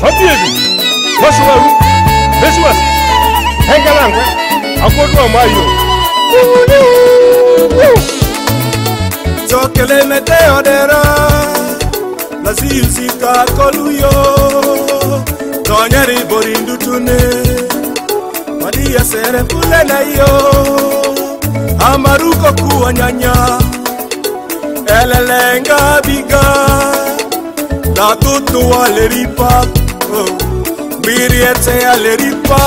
Obibi, Washuaru, Beswas, Hengalangwe, Akodo Mayo. Tokele meteo dera, la zizika koluyo, tonyeri borindu tune, madia sere pule na yo, amaruko kuwa nyanya, elelenga biga, la tutu aleripa, miriete aleripa.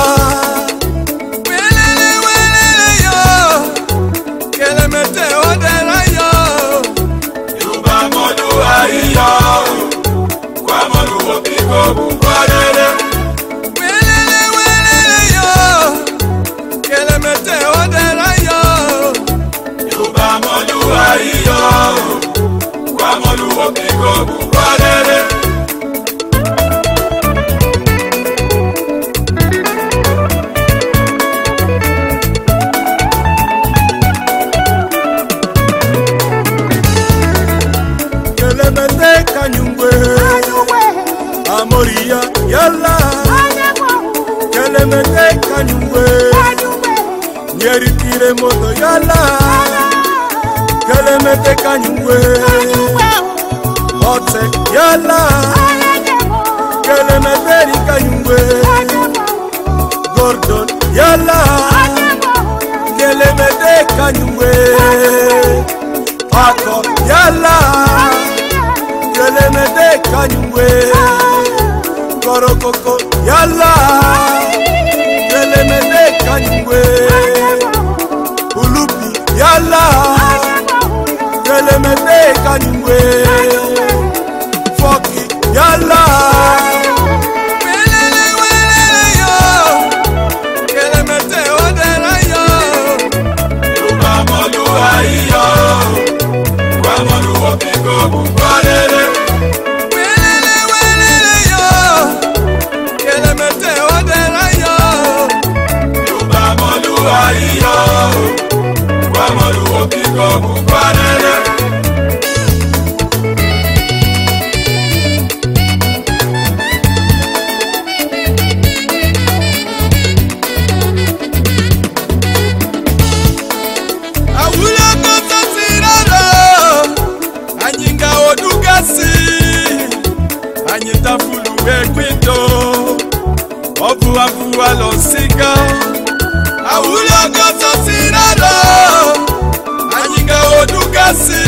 Amoria yalla kelemete kanyungwe nyeri tire moto yalla kelemete kanyungwe ote yalla kelemete kanyungwe Gordon yalla kelemete kanyungwe Ako yalla kelemete kanyungwe Korokoko yalla kelemete kanyungwe Ulupi yalla kelemete kanyungwe Foki yalla kelemete odera yo Ubamolu ayo Wamolu opiko bukwarere Abu alo siga awulo goto sinado anyinga odugasi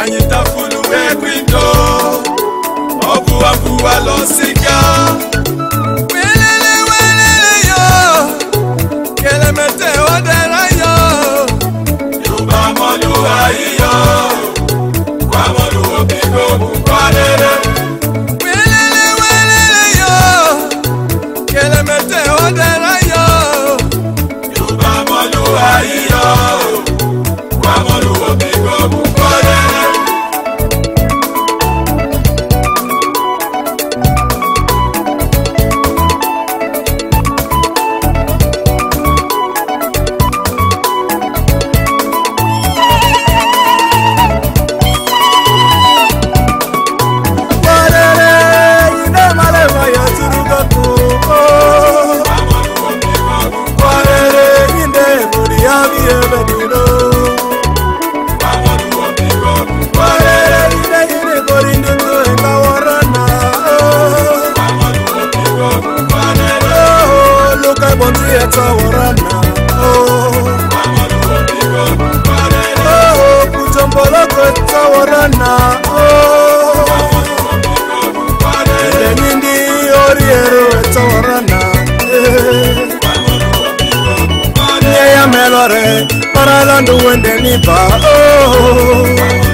anyita fulu ekwindo abu alo siga welele yo kelemete odera yo yuba molu ayo kwa molu obiko mukwarere kelemete odera yo yuba molu ayo kwa molu obiko mukwarere para la nube de mi pa.